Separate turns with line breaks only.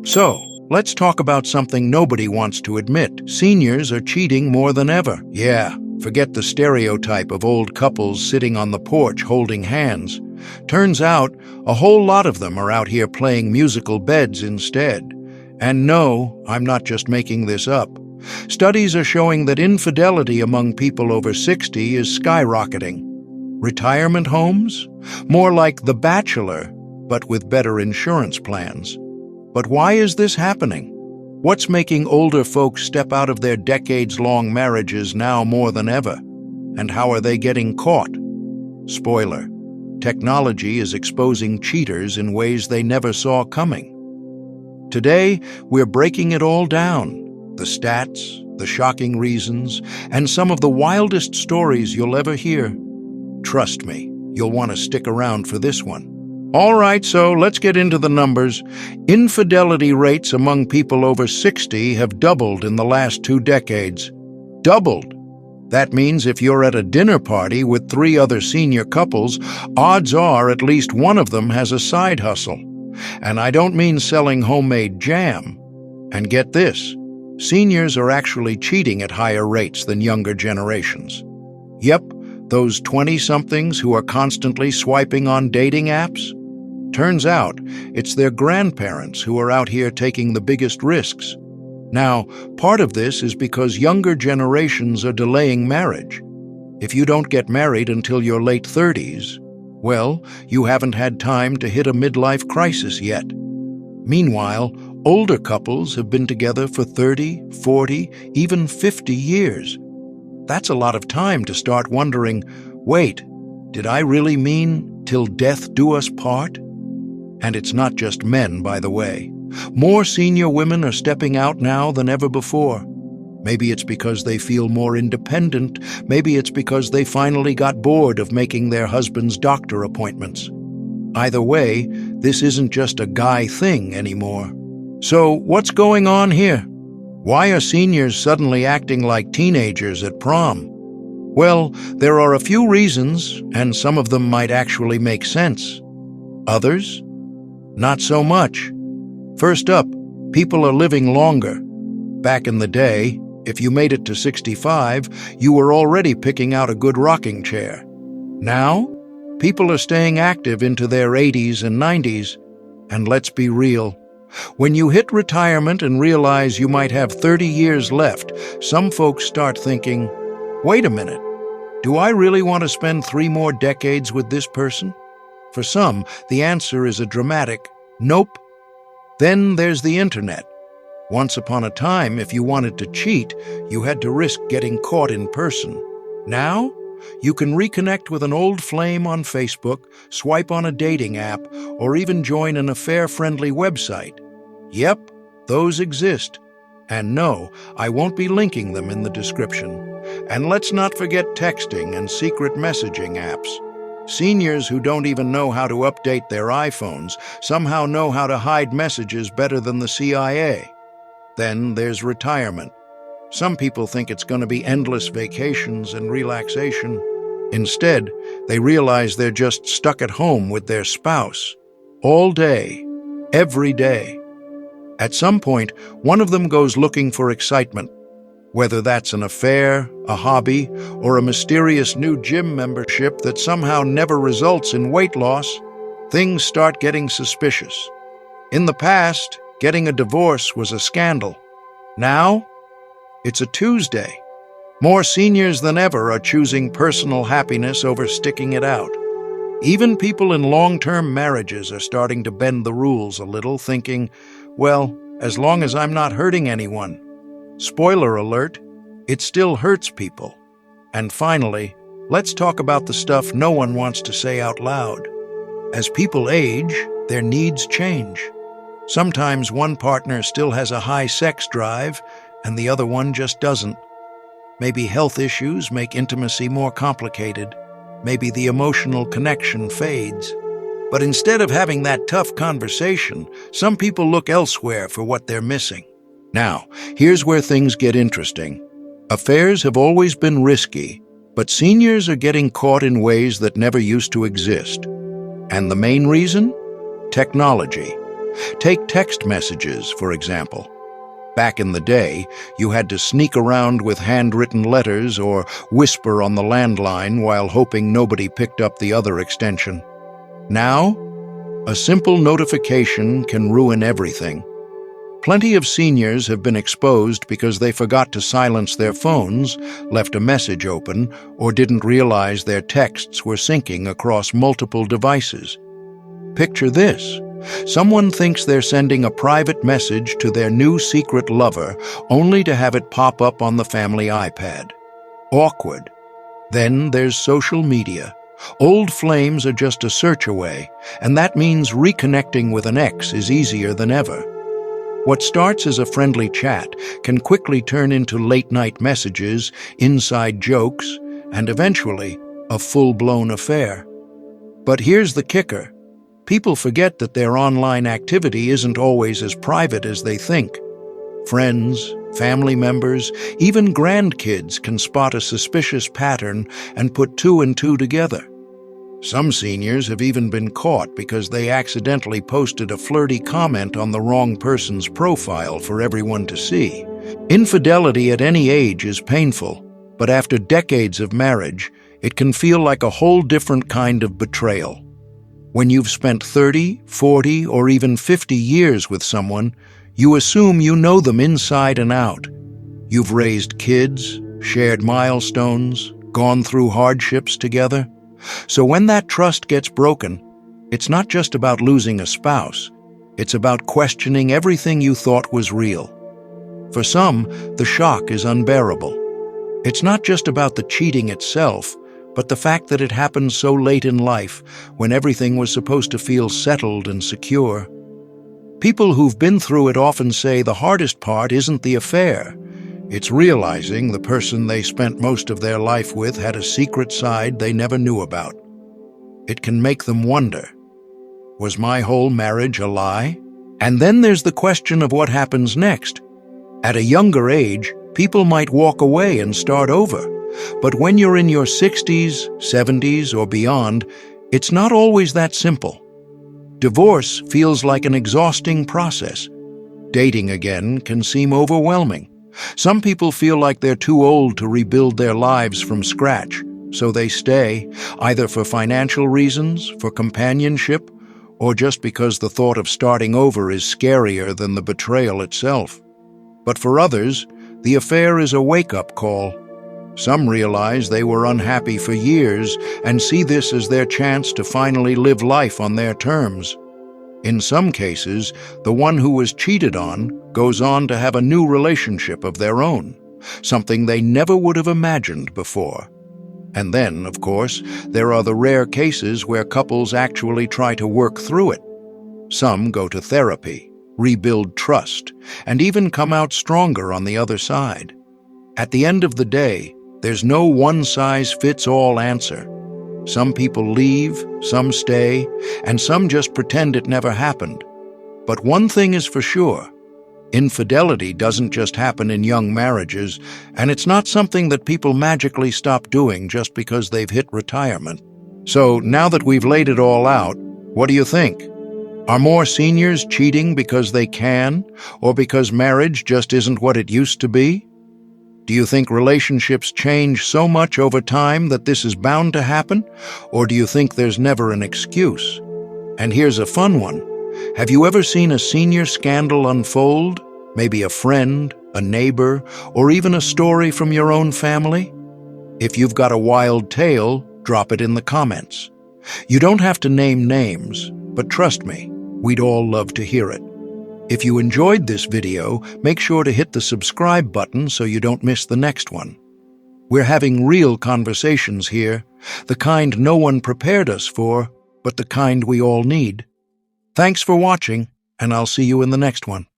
So, let's talk about something nobody wants to admit. Seniors are cheating more than ever. Yeah, forget the stereotype of old couples sitting on the porch holding hands. Turns out, a whole lot of them are out here playing musical beds instead. And no, I'm not just making this up. Studies are showing that infidelity among people over 60 is skyrocketing. Retirement homes? More like The Bachelor, but with better insurance plans. But why is this happening? What's making older folks step out of their decades-long marriages now more than ever? And how are they getting caught? Spoiler: technology is exposing cheaters in ways they never saw coming. Today, we're breaking it all down. The stats, the shocking reasons, and some of the wildest stories you'll ever hear. Trust me, you'll want to stick around for this one. All right, so let's get into the numbers. Infidelity rates among people over 60 have doubled in the last 2 decades. Doubled! That means if you're at a dinner party with 3 other senior couples, odds are at least one of them has a side hustle. And I don't mean selling homemade jam. And get this, seniors are actually cheating at higher rates than younger generations. Yep, those 20-somethings who are constantly swiping on dating apps? Turns out, it's their grandparents who are out here taking the biggest risks. Now, part of this is because younger generations are delaying marriage. If you don't get married until your late 30s, well, you haven't had time to hit a midlife crisis yet. Meanwhile, older couples have been together for 30, 40, even 50 years. That's a lot of time to start wondering, wait, did I really mean till death do us part? And it's not just men, by the way. More senior women are stepping out now than ever before. Maybe it's because they feel more independent. Maybe it's because they finally got bored of making their husbands' doctor appointments. Either way, this isn't just a guy thing anymore. So what's going on here? Why are seniors suddenly acting like teenagers at prom? Well, there are a few reasons, and some of them might actually make sense. Others? Not so much. First up, people are living longer. Back in the day, if you made it to 65, you were already picking out a good rocking chair. Now, people are staying active into their 80s and 90s. And let's be real, when you hit retirement and realize you might have 30 years left, some folks start thinking, wait a minute, do I really want to spend 3 more decades with this person? For some, the answer is a dramatic nope. Then there's the internet. Once upon a time, if you wanted to cheat, you had to risk getting caught in person. Now, you can reconnect with an old flame on Facebook, swipe on a dating app, or even join an affair-friendly website. Yep, those exist. And no, I won't be linking them in the description. And let's not forget texting and secret messaging apps. Seniors who don't even know how to update their iPhones somehow know how to hide messages better than the CIA. Then there's retirement. Some people think it's going to be endless vacations and relaxation. Instead, they realize they're just stuck at home with their spouse. All day, every day. At some point, one of them goes looking for excitement. Whether that's an affair, a hobby, or a mysterious new gym membership that somehow never results in weight loss, things start getting suspicious. In the past, getting a divorce was a scandal. Now, it's a Tuesday. More seniors than ever are choosing personal happiness over sticking it out. Even people in long-term marriages are starting to bend the rules a little, thinking, well, as long as I'm not hurting anyone. Spoiler alert, it still hurts people. And finally, let's talk about the stuff no one wants to say out loud. As people age, their needs change. Sometimes one partner still has a high sex drive, and the other one just doesn't. Maybe health issues make intimacy more complicated. Maybe the emotional connection fades. But instead of having that tough conversation, some people look elsewhere for what they're missing. Now, here's where things get interesting. Affairs have always been risky, but seniors are getting caught in ways that never used to exist. And the main reason? Technology. Take text messages, for example. Back in the day, you had to sneak around with handwritten letters or whisper on the landline while hoping nobody picked up the other extension. Now, a simple notification can ruin everything. Plenty of seniors have been exposed because they forgot to silence their phones, left a message open, or didn't realize their texts were syncing across multiple devices. Picture this. Someone thinks they're sending a private message to their new secret lover, only to have it pop up on the family iPad. Awkward. Then there's social media. Old flames are just a search away, and that means reconnecting with an ex is easier than ever. What starts as a friendly chat can quickly turn into late-night messages, inside jokes, and eventually a full-blown affair. But here's the kicker. People forget that their online activity isn't always as private as they think. Friends, family members, even grandkids can spot a suspicious pattern and put two and two together. Some seniors have even been caught because they accidentally posted a flirty comment on the wrong person's profile for everyone to see. Infidelity at any age is painful, but after decades of marriage, it can feel like a whole different kind of betrayal. When you've spent 30, 40, or even 50 years with someone, you assume you know them inside and out. You've raised kids, shared milestones, gone through hardships together. So when that trust gets broken, it's not just about losing a spouse. It's about questioning everything you thought was real. For some, the shock is unbearable. It's not just about the cheating itself, but the fact that it happened so late in life, when everything was supposed to feel settled and secure. People who've been through it often say the hardest part isn't the affair. It's realizing the person they spent most of their life with had a secret side they never knew about. It can make them wonder, was my whole marriage a lie? And then there's the question of what happens next. At a younger age, people might walk away and start over. But when you're in your 60s, 70s, or beyond, it's not always that simple. Divorce feels like an exhausting process. Dating again can seem overwhelming. Some people feel like they're too old to rebuild their lives from scratch, so they stay, either for financial reasons, for companionship, or just because the thought of starting over is scarier than the betrayal itself. But for others, the affair is a wake-up call. Some realize they were unhappy for years and see this as their chance to finally live life on their terms. In some cases, the one who was cheated on goes on to have a new relationship of their own, something they never would have imagined before. And then, of course, there are the rare cases where couples actually try to work through it. Some go to therapy, rebuild trust, and even come out stronger on the other side. At the end of the day, there's no one-size-fits-all answer. Some people leave, some stay, and some just pretend it never happened. But one thing is for sure. Infidelity doesn't just happen in young marriages, and it's not something that people magically stop doing just because they've hit retirement. So, now that we've laid it all out, what do you think? Are more seniors cheating because they can, or because marriage just isn't what it used to be? Do you think relationships change so much over time that this is bound to happen? Or do you think there's never an excuse? And here's a fun one. Have you ever seen a senior scandal unfold? Maybe a friend, a neighbor, or even a story from your own family? If you've got a wild tale, drop it in the comments. You don't have to name names, but trust me, we'd all love to hear it. If you enjoyed this video, make sure to hit the subscribe button so you don't miss the next one. We're having real conversations here, the kind no one prepared us for, but the kind we all need. Thanks for watching, and I'll see you in the next one.